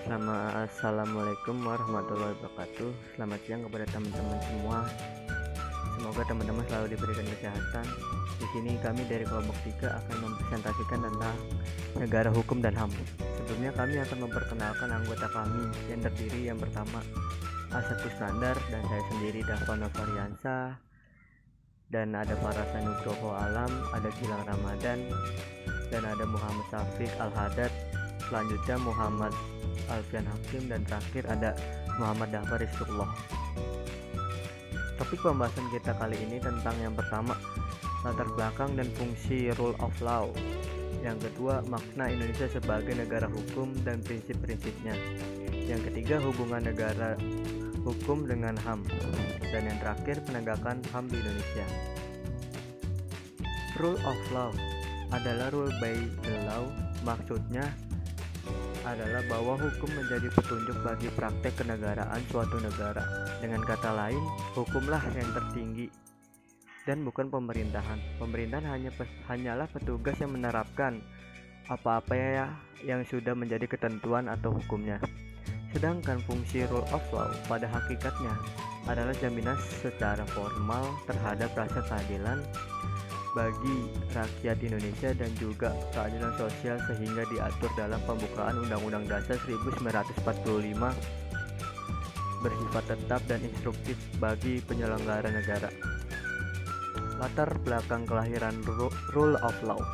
Assalamualaikum warahmatullahi wabarakatuh. Selamat siang kepada teman-teman semua. Semoga teman-teman selalu diberikan kesehatan. Di sini kami dari kelompok 3 akan mempresentasikan tentang negara hukum dan HAM. Sebelumnya kami akan memperkenalkan anggota kami yang terdiri yang pertama Asep Kusnandar dan saya sendiri Dava Novariansa, dan ada Farasa Nugroho Alam, ada Gilang Ramadan, dan ada Muhammad Syafiq Al-Hadad. Selanjutnya Muhammad Alfian Hakim, dan terakhir ada Muhammad Dahfar Rizqullah. Topik pembahasan kita kali ini tentang yang pertama, latar belakang dan fungsi rule of law. Yang kedua, makna Indonesia sebagai negara hukum dan prinsip-prinsipnya. Yang ketiga, hubungan negara hukum dengan HAM. Dan yang terakhir, penegakan HAM di Indonesia. Rule of law adalah rule by the law. Maksudnya adalah bahwa hukum menjadi petunjuk bagi praktek kenegaraan suatu negara. Dengan kata lain, hukumlah yang tertinggi dan bukan pemerintahan. Pemerintahan hanyalah petugas yang menerapkan apa-apa yang sudah menjadi ketentuan atau hukumnya. Sedangkan fungsi rule of law pada hakikatnya adalah jaminan secara formal terhadap rasa keadilan bagi rakyat Indonesia dan juga keadilan sosial, sehingga diatur dalam pembukaan Undang-Undang Dasar 1945 bersifat tetap dan instruktif bagi penyelenggara negara. Latar belakang kelahiran rule of law.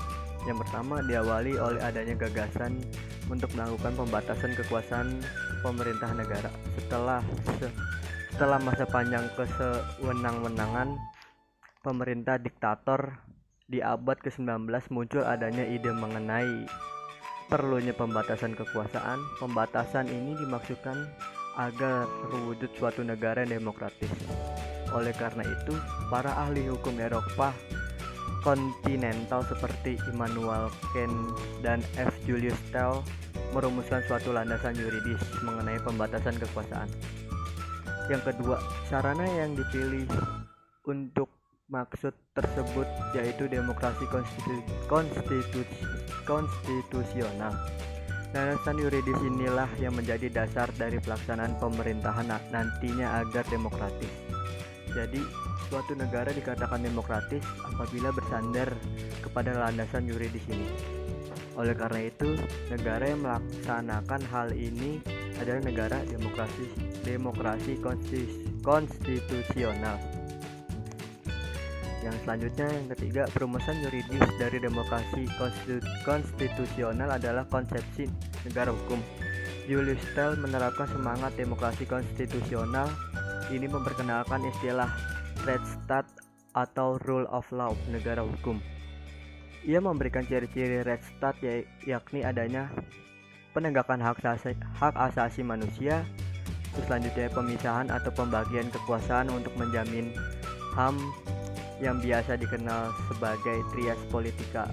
Yang pertama, diawali oleh adanya gagasan untuk melakukan pembatasan kekuasaan pemerintah negara. Setelah masa panjang kesewenang-wenangan pemerintah diktator di abad ke-19, muncul adanya ide mengenai perlunya pembatasan kekuasaan. Pembatasan ini dimaksudkan agar terwujud suatu negara yang demokratis. Oleh karena itu, para ahli hukum Eropa kontinental seperti Immanuel Kant dan F. Julius Steele merumuskan suatu landasan yuridis mengenai pembatasan kekuasaan. Yang kedua, sarana yang dipilih untuk maksud tersebut yaitu demokrasi konstitusional. Landasan yuridis inilah yang menjadi dasar dari pelaksanaan pemerintahan nantinya agar demokratis. Jadi, suatu negara dikatakan demokratis apabila bersandar kepada landasan yuridis ini. Oleh karena itu, negara yang melaksanakan hal ini adalah negara demokrasi konstitusional. Yang selanjutnya, yang ketiga, perumusan yuridis dari demokrasi konstitusional adalah konsepsi negara hukum. Julius Steele menerapkan semangat demokrasi konstitusional ini memperkenalkan istilah Rechtsstaat atau rule of law, negara hukum. Ia memberikan ciri-ciri Rechtsstaat yakni adanya penegakan hak asasi manusia, selanjutnya pemisahan atau pembagian kekuasaan untuk menjamin HAM yang biasa dikenal sebagai trias politika.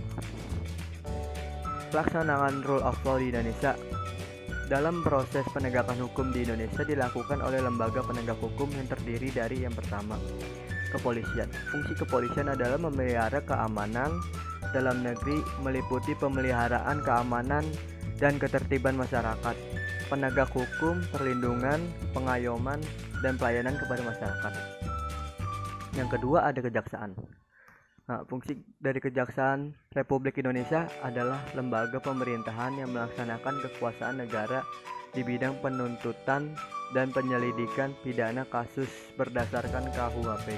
Pelaksanaan rule of law di Indonesia. Dalam proses penegakan hukum di Indonesia dilakukan oleh lembaga penegak hukum yang terdiri dari yang pertama, kepolisian. Fungsi kepolisian adalah memelihara keamanan dalam negeri, meliputi pemeliharaan keamanan dan ketertiban masyarakat, penegak hukum, perlindungan, pengayoman, dan pelayanan kepada masyarakat. Yang kedua, ada kejaksaan. Fungsi dari Kejaksaan Republik Indonesia adalah lembaga pemerintahan yang melaksanakan kekuasaan negara di bidang penuntutan dan penyelidikan pidana kasus berdasarkan KUHP.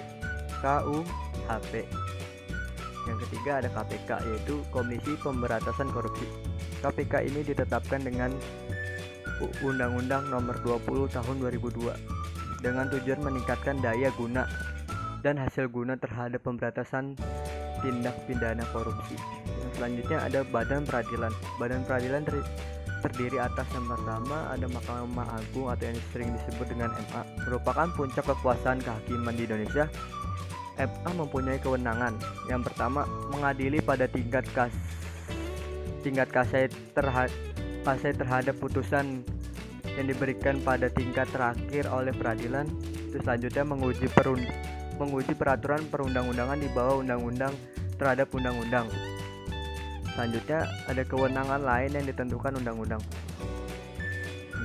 Yang ketiga, ada KPK, yaitu Komisi Pemberantasan Korupsi. KPK ini ditetapkan dengan Undang-Undang Nomor 20 Tahun 2002 dengan tujuan meningkatkan daya guna dan hasil guna terhadap pemberantasan tindak pidana korupsi. Yang selanjutnya ada Badan Peradilan. Badan Peradilan terdiri atas yang pertama ada Mahkamah Agung atau yang sering disebut dengan MA, merupakan puncak kekuasaan kehakiman di Indonesia. MA mempunyai kewenangan yang pertama mengadili pada tingkat kasasi terhadap putusan yang diberikan pada tingkat terakhir oleh peradilan. Terus selanjutnya menguji peraturan perundang-undangan di bawah undang-undang terhadap undang-undang. Selanjutnya ada kewenangan lain yang ditentukan undang-undang.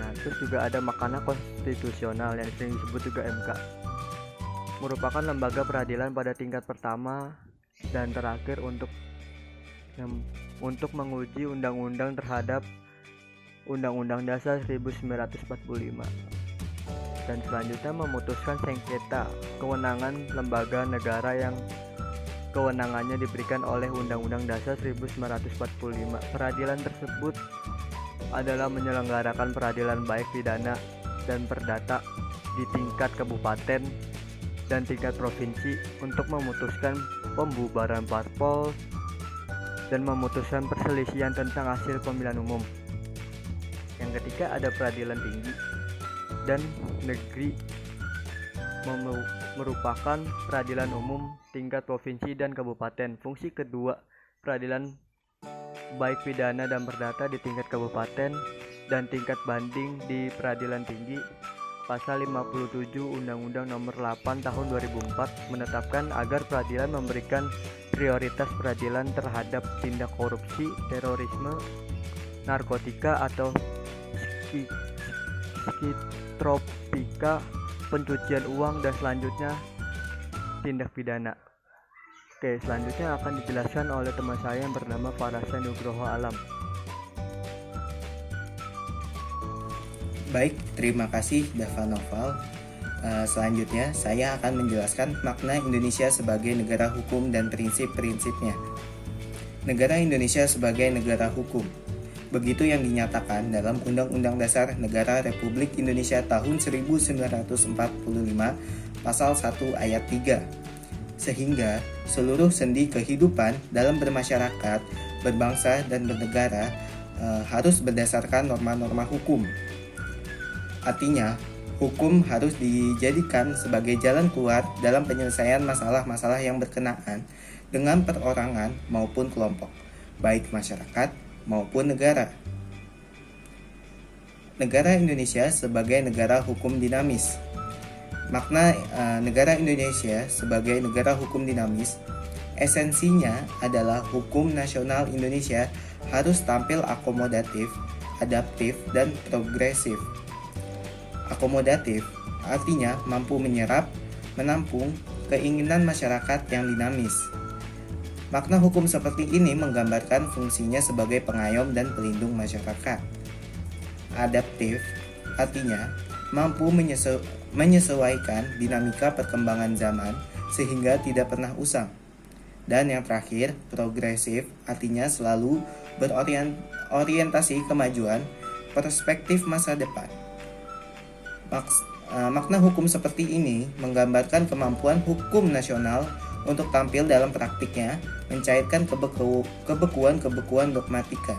Nah, terus juga ada Mahkamah Konstitusional yang sering disebut juga MK. Merupakan lembaga peradilan pada tingkat pertama dan terakhir untuk menguji undang-undang terhadap Undang-Undang Dasar 1945. Dan selanjutnya memutuskan sengketa kewenangan lembaga negara yang kewenangannya diberikan oleh Undang-Undang Dasar 1945. Peradilan tersebut adalah menyelenggarakan peradilan baik pidana dan perdata di tingkat kabupaten dan tingkat provinsi untuk memutuskan pembubaran parpol dan memutuskan perselisihan tentang hasil pemilihan umum. Yang ketiga ada peradilan tinggi dan negeri, merupakan peradilan umum tingkat provinsi dan kabupaten. Fungsi kedua, peradilan baik pidana dan perdata di tingkat kabupaten dan tingkat banding di peradilan tinggi. Pasal 57 Undang-Undang Nomor 8 Tahun 2004 menetapkan agar peradilan memberikan prioritas peradilan terhadap tindak korupsi, terorisme, narkotika atau psikotropika, pencucian uang, dan selanjutnya tindak pidana. Oke, selanjutnya akan dijelaskan oleh teman saya yang bernama Farasa Nugroho Alam. Baik, terima kasih Dava Noval. Selanjutnya, saya akan menjelaskan makna Indonesia sebagai negara hukum dan prinsip-prinsipnya. Negara Indonesia sebagai negara hukum. Begitu yang dinyatakan dalam Undang-Undang Dasar Negara Republik Indonesia tahun 1945, Pasal 1 Ayat 3. Sehingga seluruh sendi kehidupan dalam bermasyarakat, berbangsa, dan bernegara harus berdasarkan norma-norma hukum. Artinya, hukum harus dijadikan sebagai jalan keluar dalam penyelesaian masalah-masalah yang berkenaan dengan perorangan maupun kelompok, baik masyarakat maupun negara. Negara Indonesia sebagai negara hukum dinamis. Makna negara Indonesia sebagai negara hukum dinamis, esensinya adalah hukum nasional Indonesia harus tampil akomodatif, adaptif, dan progresif. Akomodatif artinya mampu menyerap, menampung keinginan masyarakat yang dinamis. Makna hukum seperti ini menggambarkan fungsinya sebagai pengayom dan pelindung masyarakat. Adaptif artinya mampu menyesuaikan dinamika perkembangan zaman sehingga tidak pernah usang. Dan yang terakhir, progresif artinya selalu berorientasi kemajuan, perspektif masa depan. Makna hukum seperti ini menggambarkan kemampuan hukum nasional untuk tampil dalam praktiknya, mencairkan kebekuan dogmatika.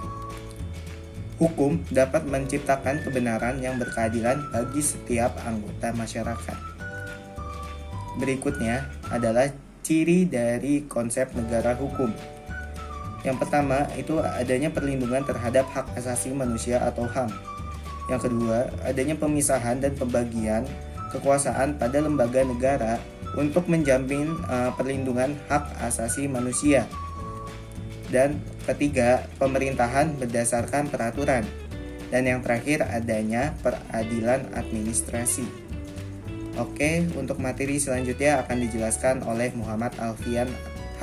Hukum dapat menciptakan kebenaran yang berkeadilan bagi setiap anggota masyarakat. Berikutnya adalah ciri dari konsep negara hukum. Yang pertama itu adanya perlindungan terhadap hak asasi manusia atau HAM. Yang kedua, adanya pemisahan dan pembagian kekuasaan pada lembaga negara untuk menjamin perlindungan hak asasi manusia. Dan ketiga, pemerintahan berdasarkan peraturan. Dan yang terakhir, adanya peradilan administrasi. Oke, untuk materi selanjutnya akan dijelaskan oleh Muhammad Alfian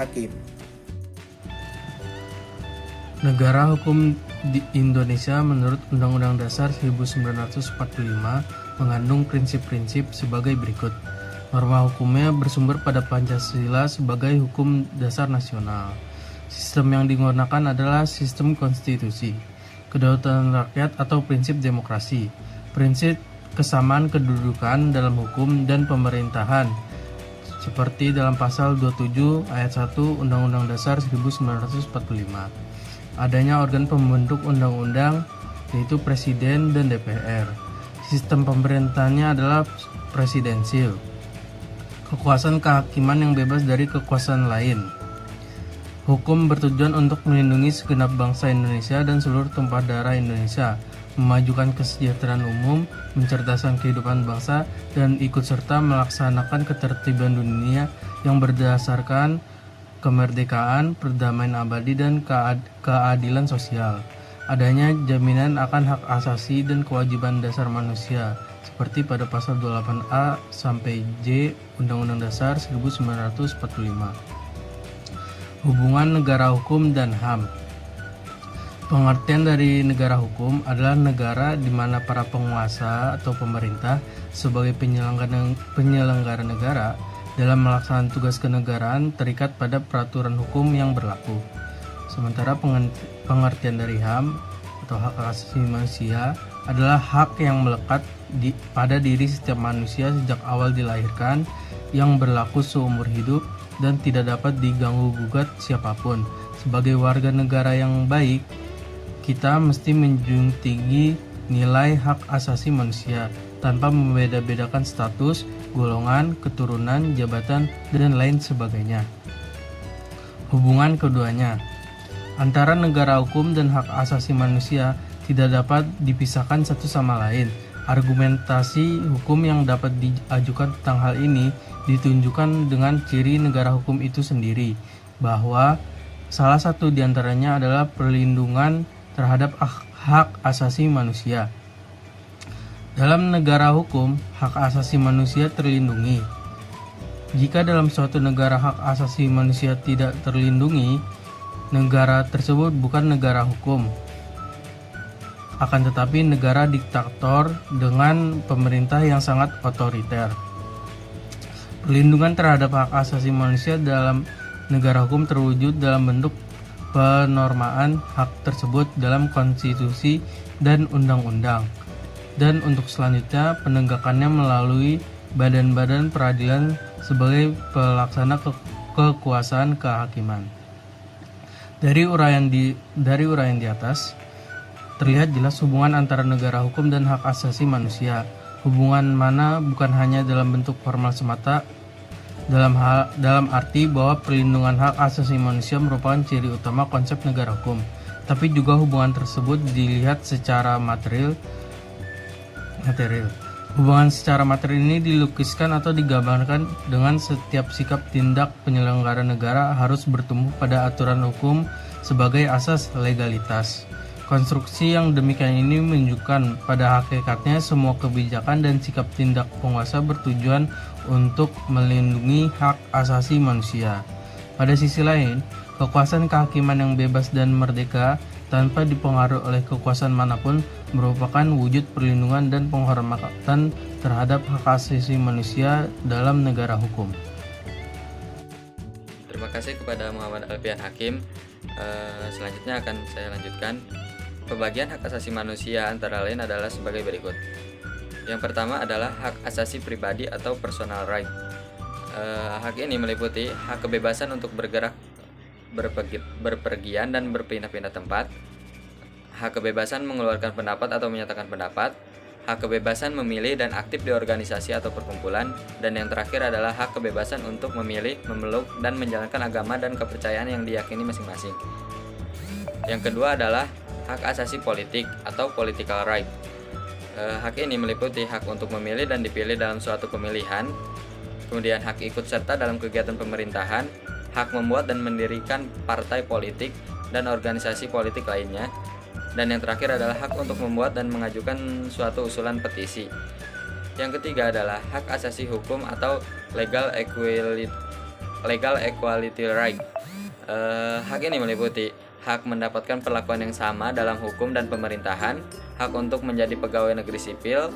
Hakim. Negara hukum di Indonesia menurut Undang-Undang Dasar 1945 mengandung prinsip-prinsip sebagai berikut. Norma hukumnya bersumber pada Pancasila sebagai hukum dasar nasional. Sistem yang digunakan adalah sistem konstitusi, kedaulatan rakyat atau prinsip demokrasi, prinsip kesamaan kedudukan dalam hukum dan pemerintahan, seperti dalam pasal 27 ayat 1 Undang-Undang Dasar 1945. Adanya organ pembentuk undang-undang yaitu Presiden dan DPR. Sistem pemerintahannya adalah presidensil. Kekuasaan kehakiman yang bebas dari kekuasaan lain. Hukum bertujuan untuk melindungi segenap bangsa Indonesia dan seluruh tumpah darah Indonesia, memajukan kesejahteraan umum, mencerdaskan kehidupan bangsa, dan ikut serta melaksanakan ketertiban dunia yang berdasarkan kemerdekaan, perdamaian abadi, dan keadilan sosial. adanya jaminan akan hak asasi dan kewajiban dasar manusia, seperti pada pasal 28A sampai J Undang-Undang Dasar 1945. Hubungan negara hukum dan HAM. Pengertian dari negara hukum adalah negara di mana para penguasa atau pemerintah sebagai penyelenggara negara dalam melaksanakan tugas kenegaraan terikat pada peraturan hukum yang berlaku. Sementara pengertian dari HAM atau hak asasi manusia adalah hak yang melekat pada diri setiap manusia sejak awal dilahirkan, yang berlaku seumur hidup dan tidak dapat diganggu-gugat siapapun. Sebagai warga negara yang baik, kita mesti menjunjung tinggi nilai hak asasi manusia tanpa membeda-bedakan status, golongan, keturunan, jabatan, dan lain sebagainya. Hubungan keduanya antara negara hukum dan hak asasi manusia tidak dapat dipisahkan satu sama lain. Argumentasi hukum yang dapat diajukan tentang hal ini ditunjukkan dengan ciri negara hukum itu sendiri, bahwa salah satu diantaranya adalah perlindungan terhadap hak asasi manusia. Dalam negara hukum, hak asasi manusia terlindungi. Jika dalam suatu negara hak asasi manusia tidak terlindungi, negara tersebut bukan negara hukum, akan tetapi negara diktator dengan pemerintah yang sangat otoriter. Perlindungan terhadap hak asasi manusia dalam negara hukum terwujud dalam bentuk penormaan hak tersebut dalam konstitusi dan undang-undang, dan untuk selanjutnya penegakannya melalui badan-badan peradilan sebagai pelaksana kekuasaan kehakiman. Dari uraian di atas terlihat jelas hubungan antara negara hukum dan hak asasi manusia. Hubungan mana bukan hanya dalam bentuk formal semata, dalam arti bahwa perlindungan hak asasi manusia merupakan ciri utama konsep negara hukum, tapi juga hubungan tersebut dilihat secara material. Hubungan secara material ini dilukiskan atau digambarkan dengan setiap sikap tindak penyelenggara negara harus bertumbuh pada aturan hukum sebagai asas legalitas. Konstruksi yang demikian ini menunjukkan pada hakikatnya semua kebijakan dan sikap tindak penguasa bertujuan untuk melindungi hak asasi manusia. Pada sisi lain, kekuasaan kehakiman yang bebas dan merdeka tanpa dipengaruhi oleh kekuasaan manapun merupakan wujud perlindungan dan penghormatan terhadap hak asasi manusia dalam negara hukum. Terima kasih kepada Muhammad Alfian Hakim. Selanjutnya akan saya lanjutkan. Pembagian hak asasi manusia antara lain adalah sebagai berikut. Yang pertama adalah hak asasi pribadi atau personal right. Hak ini meliputi hak kebebasan untuk bergerak, berpergian dan berpindah-pindah tempat, hak kebebasan mengeluarkan pendapat atau menyatakan pendapat, hak kebebasan memilih dan aktif di organisasi atau perkumpulan, dan yang terakhir adalah hak kebebasan untuk memilih, memeluk, dan menjalankan agama dan kepercayaan yang diyakini masing-masing. Yang kedua adalah hak asasi politik atau political right. Hak ini meliputi hak untuk memilih dan dipilih dalam suatu pemilihan, kemudian hak ikut serta dalam kegiatan pemerintahan, hak membuat dan mendirikan partai politik dan organisasi politik lainnya, dan yang terakhir adalah hak untuk membuat dan mengajukan suatu usulan petisi. Yang ketiga adalah hak asasi hukum atau legal equality right. Hak ini meliputi hak mendapatkan perlakuan yang sama dalam hukum dan pemerintahan, hak untuk menjadi pegawai negeri sipil,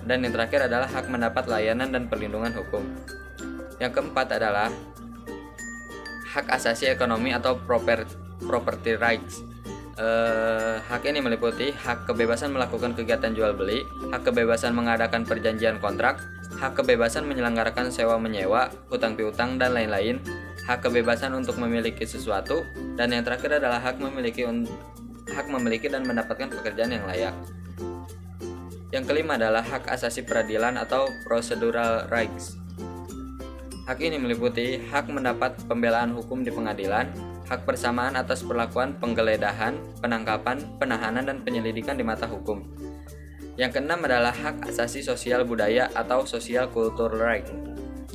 dan yang terakhir adalah hak mendapat layanan dan perlindungan hukum. Yang keempat adalah hak asasi ekonomi atau property rights. Hak ini meliputi hak kebebasan melakukan kegiatan jual beli, hak kebebasan mengadakan perjanjian kontrak, hak kebebasan menyelenggarakan sewa menyewa, hutang piutang, dan lain-lain, hak kebebasan untuk memiliki sesuatu, dan yang terakhir adalah hak memiliki dan mendapatkan pekerjaan yang layak. Yang kelima adalah hak asasi peradilan atau procedural rights. Hak ini meliputi hak mendapat pembelaan hukum di pengadilan, hak persamaan atas perlakuan penggeledahan, penangkapan, penahanan, dan penyelidikan di mata hukum. Yang keenam adalah hak asasi sosial budaya atau social culture right.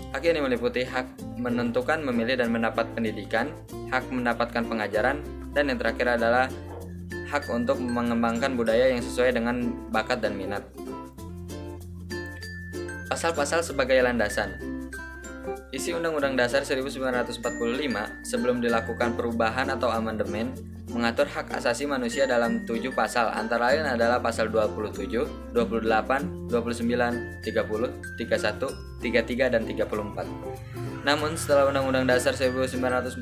Hak ini meliputi hak menentukan, memilih, dan mendapat pendidikan, hak mendapatkan pengajaran, dan yang terakhir adalah hak untuk mengembangkan budaya yang sesuai dengan bakat dan minat. Pasal-pasal sebagai landasan. Isi Undang-Undang Dasar 1945 sebelum dilakukan perubahan atau amandemen mengatur hak asasi manusia dalam 7 pasal, antara lain adalah pasal 27, 28, 29, 30, 31, 33, dan 34. Namun setelah Undang-Undang Dasar 1945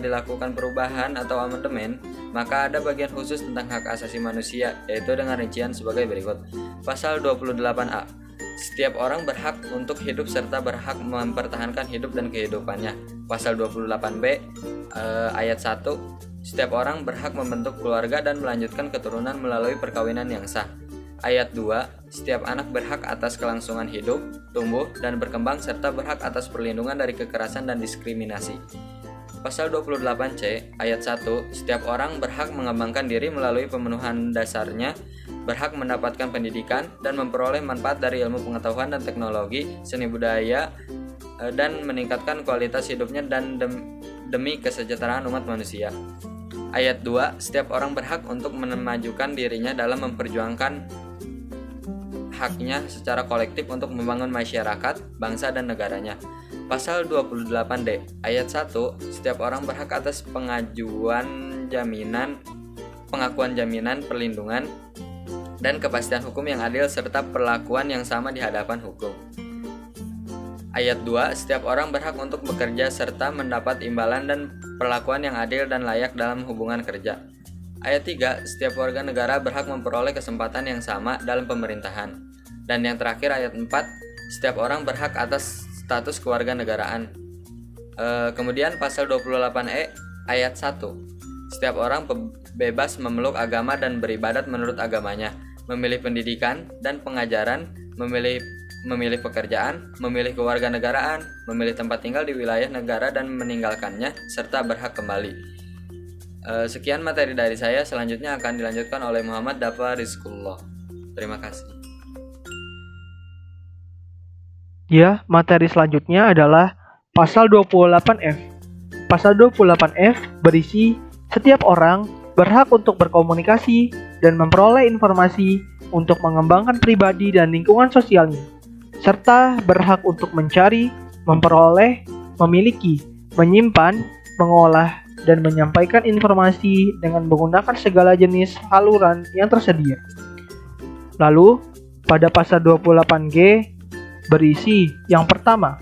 dilakukan perubahan atau amandemen, maka ada bagian khusus tentang hak asasi manusia, yaitu dengan rincian sebagai berikut. Pasal 28A. Setiap orang berhak untuk hidup serta berhak mempertahankan hidup dan kehidupannya. Pasal 28B ayat 1. Setiap orang berhak membentuk keluarga dan melanjutkan keturunan melalui perkawinan yang sah. Ayat 2. Setiap anak berhak atas kelangsungan hidup, tumbuh, dan berkembang serta berhak atas perlindungan dari kekerasan dan diskriminasi. Pasal 28C ayat 1. Setiap orang berhak mengembangkan diri melalui pemenuhan dasarnya, berhak mendapatkan pendidikan dan memperoleh manfaat dari ilmu pengetahuan dan teknologi, seni budaya, dan meningkatkan kualitas hidupnya dan demi kesejahteraan umat manusia. Ayat 2. Setiap orang berhak untuk memajukan dirinya dalam memperjuangkan haknya secara kolektif untuk membangun masyarakat, bangsa, dan negaranya. Pasal 28D ayat 1. Setiap orang berhak atas pengakuan jaminan, perlindungan, dan kepastian hukum yang adil serta perlakuan yang sama di hadapan hukum. Ayat 2. Setiap orang berhak untuk bekerja serta mendapat imbalan dan perlakuan yang adil dan layak dalam hubungan kerja. Ayat 3. Setiap warga negara berhak memperoleh kesempatan yang sama dalam pemerintahan. Dan yang terakhir ayat 4. Setiap orang berhak atas status kewarganegaraan. Kemudian pasal 28E ayat 1. Setiap orang bebas memeluk agama dan beribadat menurut agamanya, memilih pendidikan dan pengajaran, memilih pekerjaan, memilih kewarganegaraan, memilih tempat tinggal di wilayah negara dan meninggalkannya, serta berhak kembali. Sekian materi dari saya, selanjutnya akan dilanjutkan oleh Muhammad Dafa Rizkullah. Terima kasih. Ya, materi selanjutnya adalah pasal 28F. Pasal 28F berisi setiap orang berhak untuk berkomunikasi dan memperoleh informasi untuk mengembangkan pribadi dan lingkungan sosialnya, serta berhak untuk mencari, memperoleh, memiliki, menyimpan, mengolah, dan menyampaikan informasi dengan menggunakan segala jenis saluran yang tersedia. Lalu, pada pasal 28G berisi yang pertama,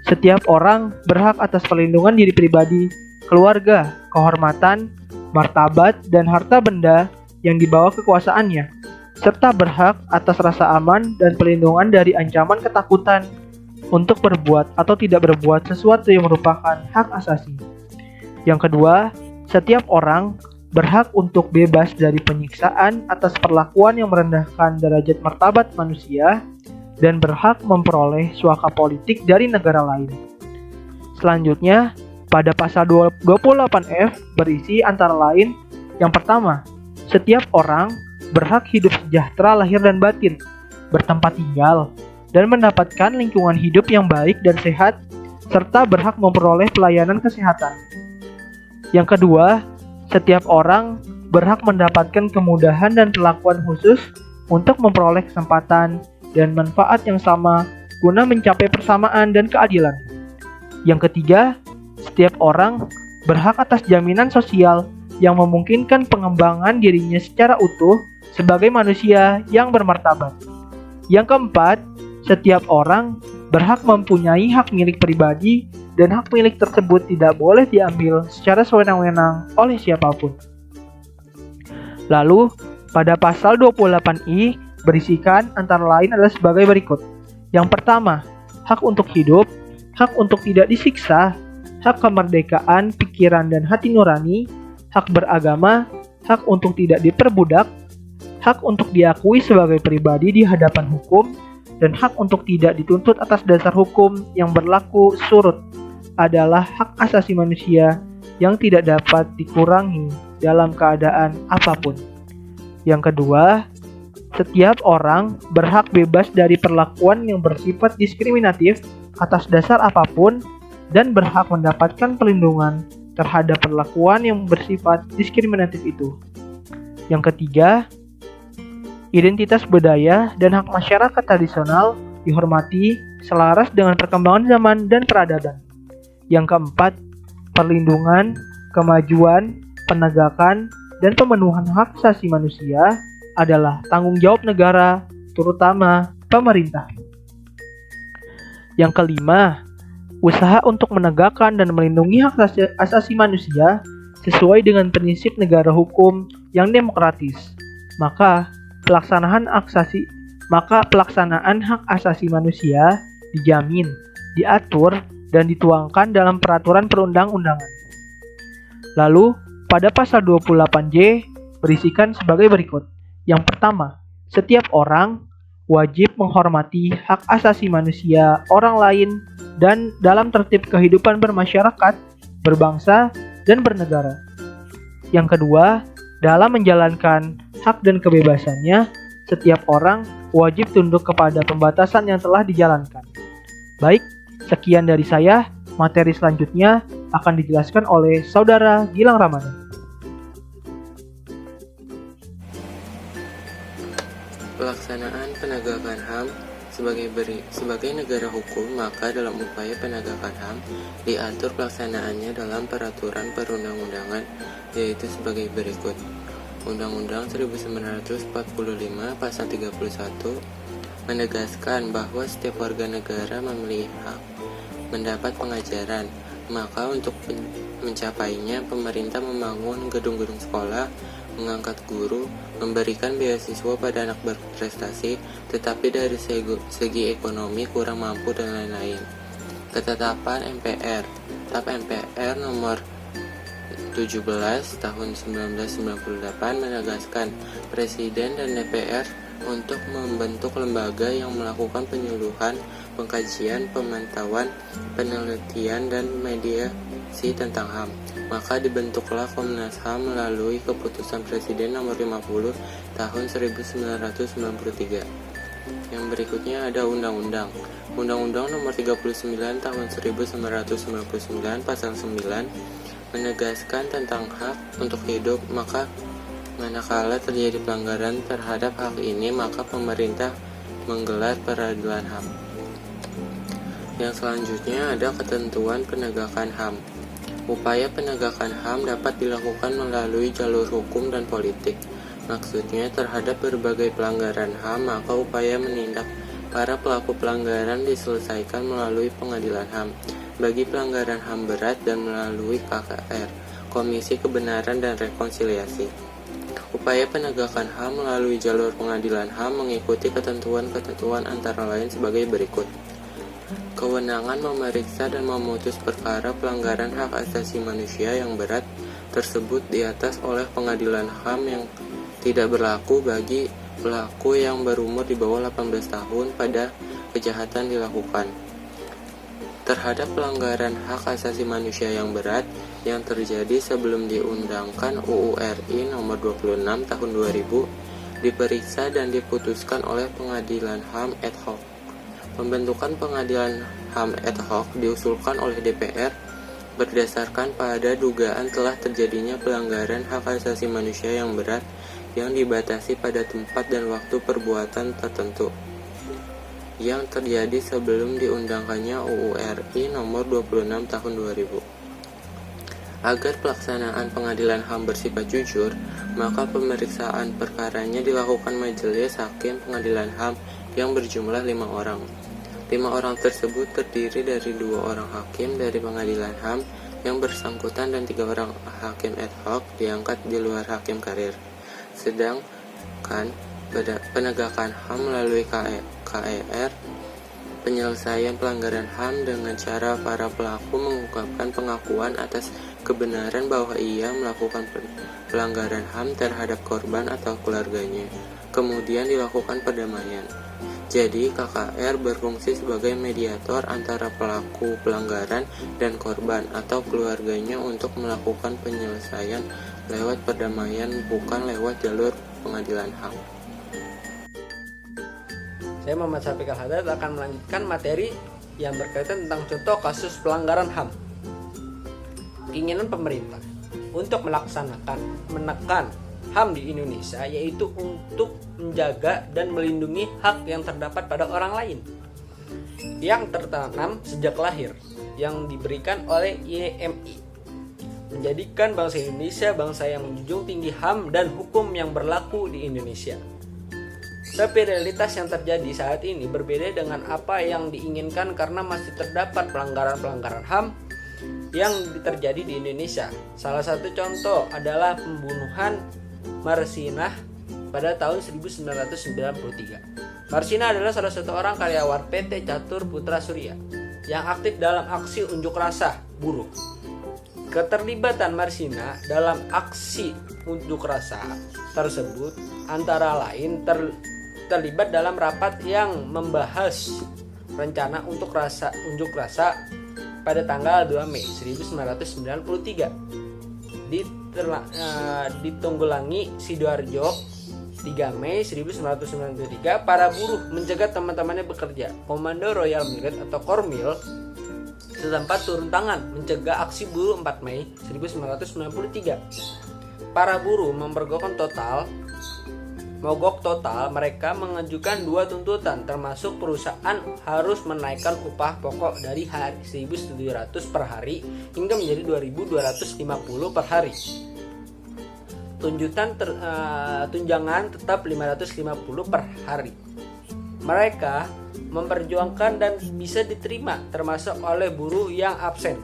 setiap orang berhak atas perlindungan diri pribadi, keluarga, kehormatan, martabat, dan harta benda yang dibawa kekuasaannya, serta berhak atas rasa aman dan perlindungan dari ancaman ketakutan untuk berbuat atau tidak berbuat sesuatu yang merupakan hak asasi. Yang kedua, setiap orang berhak untuk bebas dari penyiksaan atas perlakuan yang merendahkan derajat martabat manusia dan berhak memperoleh suaka politik dari negara lain. Selanjutnya, pada pasal 28F berisi antara lain yang pertama, setiap orang berhak hidup sejahtera lahir dan batin, bertempat tinggal, dan mendapatkan lingkungan hidup yang baik dan sehat, serta berhak memperoleh pelayanan kesehatan. Yang kedua, setiap orang berhak mendapatkan kemudahan dan perlakuan khusus untuk memperoleh kesempatan dan manfaat yang sama guna mencapai persamaan dan keadilan. Yang ketiga, setiap orang berhak atas jaminan sosial yang memungkinkan pengembangan dirinya secara utuh sebagai manusia yang bermartabat. Yang keempat, setiap orang berhak mempunyai hak milik pribadi dan hak milik tersebut tidak boleh diambil secara sewenang-wenang oleh siapapun. Lalu, pada pasal 28I berisikan antara lain adalah sebagai berikut. Yang pertama, hak untuk hidup, hak untuk tidak disiksa, hak kemerdekaan pikiran dan hati nurani, hak beragama, hak untuk tidak diperbudak, hak untuk diakui sebagai pribadi di hadapan hukum, dan hak untuk tidak dituntut atas dasar hukum yang berlaku surut adalah hak asasi manusia yang tidak dapat dikurangi dalam keadaan apapun. Yang kedua, setiap orang berhak bebas dari perlakuan yang bersifat diskriminatif atas dasar apapun dan berhak mendapatkan perlindungan terhadap perlakuan yang bersifat diskriminatif itu. Yang ketiga, identitas budaya dan hak masyarakat tradisional dihormati selaras dengan perkembangan zaman dan peradaban. Yang keempat, perlindungan, kemajuan, penegakan, dan pemenuhan hak asasi manusia adalah tanggung jawab negara, terutama pemerintah. Yang kelima, usaha untuk menegakkan dan melindungi hak asasi manusia sesuai dengan prinsip negara hukum yang demokratis. Maka pelaksanaan hak asasi manusia dijamin, diatur, dan dituangkan dalam peraturan perundang-undangan. Lalu, pada pasal 28J berisikan sebagai berikut. Yang pertama, setiap orang wajib menghormati hak asasi manusia orang lain dan dalam tertib kehidupan bermasyarakat, berbangsa, dan bernegara. Yang kedua, dalam menjalankan hak dan kebebasannya, setiap orang wajib tunduk kepada pembatasan yang telah dijalankan. Baik, sekian dari saya. Materi selanjutnya akan dijelaskan oleh Saudara Gilang Ramadan. Pelaksanaan penegakan HAM sebagai negara hukum, maka dalam upaya penegakan HAM diatur pelaksanaannya dalam peraturan perundang-undangan, yaitu sebagai berikut. Undang-Undang 1945 Pasal 31 menegaskan bahwa setiap warga negara memiliki hak mendapat pengajaran, maka untuk mencapainya pemerintah membangun gedung-gedung sekolah, mengangkat guru, memberikan beasiswa pada anak berprestasi, tetapi dari segi ekonomi kurang mampu dan lain-lain. Ketetapan MPR, TAP MPR nomor 17 tahun 1998 menegaskan Presiden dan DPR untuk membentuk lembaga yang melakukan penyuluhan, pengkajian, pemantauan, penelitian, dan mediasi tentang HAM. Maka dibentuklah Komnas HAM melalui keputusan Presiden nomor 50 tahun 1993. Yang berikutnya ada Undang-Undang nomor 39 tahun 1999 pasal 9 menegaskan tentang hak untuk hidup, maka manakala terjadi pelanggaran terhadap hak ini, maka pemerintah menggelar peradilan HAM. Yang selanjutnya ada ketentuan penegakan HAM. Upaya penegakan HAM dapat dilakukan melalui jalur hukum dan politik. Maksudnya terhadap berbagai pelanggaran HAM, maka upaya menindak para pelaku pelanggaran diselesaikan melalui pengadilan HAM. Bagi pelanggaran HAM berat dan melalui KKR, Komisi Kebenaran dan Rekonsiliasi. Upaya penegakan HAM melalui jalur pengadilan HAM mengikuti ketentuan-ketentuan antara lain sebagai berikut. Kewenangan memeriksa dan memutus perkara pelanggaran hak asasi manusia yang berat tersebut di atas oleh pengadilan HAM yang tidak berlaku bagi pelaku yang berumur di bawah 18 tahun pada kejahatan dilakukan. Terhadap pelanggaran hak asasi manusia yang berat yang terjadi sebelum diundangkan UU RI nomor 26 tahun 2000 diperiksa dan diputuskan oleh pengadilan HAM ad hoc. Pembentukan pengadilan HAM ad hoc diusulkan oleh DPR berdasarkan pada dugaan telah terjadinya pelanggaran hak asasi manusia yang berat yang dibatasi pada tempat dan waktu perbuatan tertentu yang terjadi sebelum diundangkannya UU RI nomor 26 tahun 2000. Agar pelaksanaan pengadilan HAM bersifat jujur, maka pemeriksaan perkaranya dilakukan majelis hakim pengadilan HAM yang berjumlah 5 orang. 5 orang tersebut terdiri dari 2 orang hakim dari pengadilan HAM yang bersangkutan dan 3 orang hakim ad hoc diangkat di luar hakim karir. Sedangkan penegakan HAM melalui KER, penyelesaian pelanggaran HAM dengan cara para pelaku mengungkapkan pengakuan atas kebenaran bahwa ia melakukan pelanggaran HAM terhadap korban atau keluarganya. Kemudian dilakukan perdamaian. Jadi KKR berfungsi sebagai mediator antara pelaku pelanggaran dan korban atau keluarganya untuk melakukan penyelesaian lewat perdamaian, bukan lewat jalur pengadilan HAM. Saya Muhammad Syafiq Al-Haddad akan melanjutkan materi yang berkaitan tentang contoh kasus pelanggaran HAM. Keinginan pemerintah untuk menekan HAM di Indonesia, yaitu untuk menjaga dan melindungi hak yang terdapat pada orang lain yang tertanam sejak lahir, yang diberikan oleh YMI, menjadikan bangsa Indonesia bangsa yang menjunjung tinggi HAM dan hukum yang berlaku di Indonesia. Tapi realitas yang terjadi saat ini berbeda dengan apa yang diinginkan karena masih terdapat pelanggaran-pelanggaran HAM yang terjadi di Indonesia. Salah satu contoh adalah pembunuhan Marsinah pada tahun 1993. Marsinah adalah salah satu orang karyawan PT Catur Putra Surya yang aktif dalam aksi unjuk rasa buruh. Keterlibatan Marsinah dalam aksi unjuk rasa tersebut antara lain terlibat dalam rapat yang membahas rencana unjuk rasa pada tanggal 2 Mei 1993 ditunggulangi Sidoarjo. 3 Mei 1993 para buruh mencegat teman-temannya bekerja. Komando Royal Millet atau Kormil setempat turun tangan mencegah aksi buruh 4 Mei 1993. Para buruh mogok total. Mereka mengajukan 2 tuntutan, termasuk perusahaan harus menaikkan upah pokok dari 1.700 per hari hingga menjadi 2.250 per hari. Tunjangan tetap 550 per hari. Mereka memperjuangkan dan bisa diterima, termasuk oleh buruh yang absen.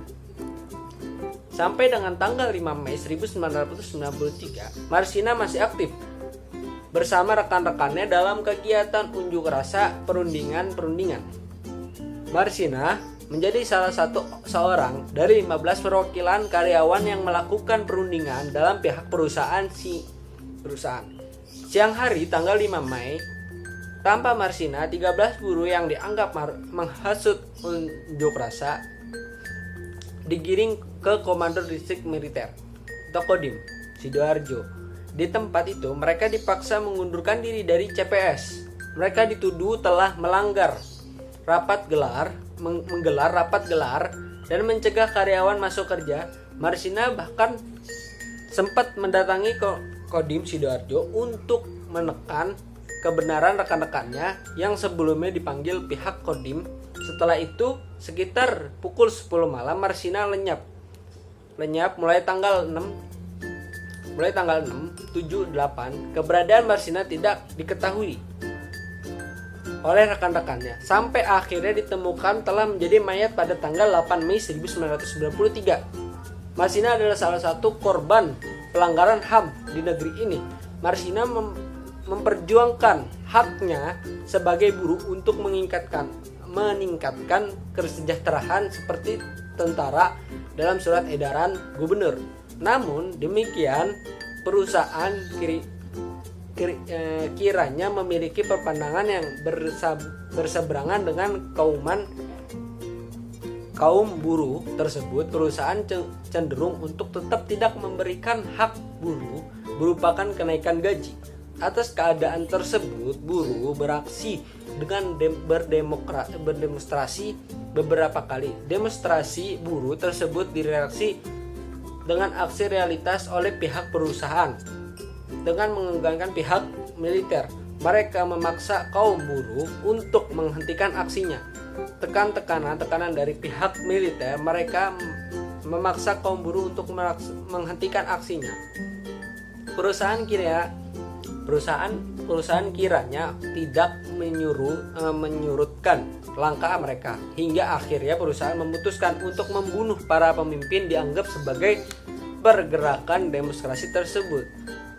Sampai dengan tanggal 5 Mei 1993, Marsinah masih aktif bersama rekan-rekannya dalam kegiatan unjuk rasa perundingan. Marsinah menjadi salah satu seorang dari 15 perwakilan karyawan yang melakukan perundingan dalam pihak perusahaan. Siang hari tanggal 5 Mei, tanpa Marsinah, 13 buruh yang dianggap menghasut unjuk rasa digiring ke Komando Distrik Militer atau Kodim Sidoarjo. Di tempat itu mereka dipaksa mengundurkan diri dari CPS. Mereka dituduh telah menggelar rapat gelar dan mencegah karyawan masuk kerja. Marsinah bahkan sempat mendatangi Kodim Sidoarjo untuk menekan kebenaran rekan-rekannya yang sebelumnya dipanggil pihak Kodim. Setelah itu, sekitar pukul 10 malam Marsinah lenyap mulai tanggal 6, 7, 8. Keberadaan Marsinah tidak diketahui oleh rekan-rekannya sampai akhirnya ditemukan telah menjadi mayat pada tanggal 8 Mei 1993. Marsinah adalah salah satu korban pelanggaran HAM di negeri ini. Marsinah memperjuangkan haknya sebagai buruh untuk meningkatkan kesejahteraan seperti tentara dalam surat edaran gubernur. Namun demikian, perusahaan kiranya memiliki perpandangan yang berseberangan dengan kaum buruh tersebut. Perusahaan cenderung untuk tetap tidak memberikan hak buruh berupa kenaikan gaji. Atas keadaan tersebut, buruh beraksi dengan berdemonstrasi beberapa kali. Demonstrasi buruh tersebut direaksi dengan aksi realitas oleh pihak perusahaan dengan mengenggankan pihak militer. Mereka memaksa kaum buruh untuk menghentikan aksinya. Tekanan dari pihak militer, mereka memaksa kaum buruh untuk menghentikan aksinya. Perusahaan kiranya tidak menyurutkan langkah mereka, hingga akhirnya perusahaan memutuskan untuk membunuh para pemimpin dianggap sebagai pergerakan demonstrasi tersebut.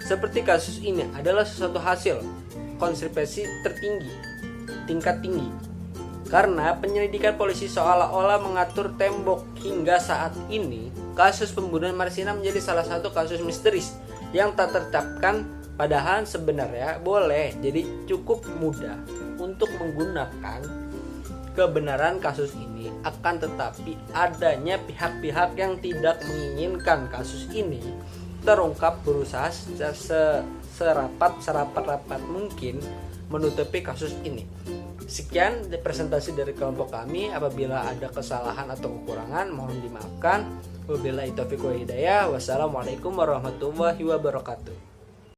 Seperti kasus ini adalah sesuatu hasil konspirasi tingkat tinggi, karena penyelidikan polisi seolah-olah mengatur tembok. Hingga saat ini, kasus pembunuhan Marsinah menjadi salah satu kasus misteris yang tak tercapkan. Padahal sebenarnya boleh, jadi cukup mudah untuk menggunakan kebenaran kasus ini. Akan tetapi adanya pihak-pihak yang tidak menginginkan kasus ini terungkap, berusaha serapat mungkin menutupi kasus ini. Sekian presentasi dari kelompok kami. Apabila ada kesalahan atau kekurangan, mohon dimaafkan. Wabillahi taufiq wal hidayah. Wassalamualaikum warahmatullahi wabarakatuh.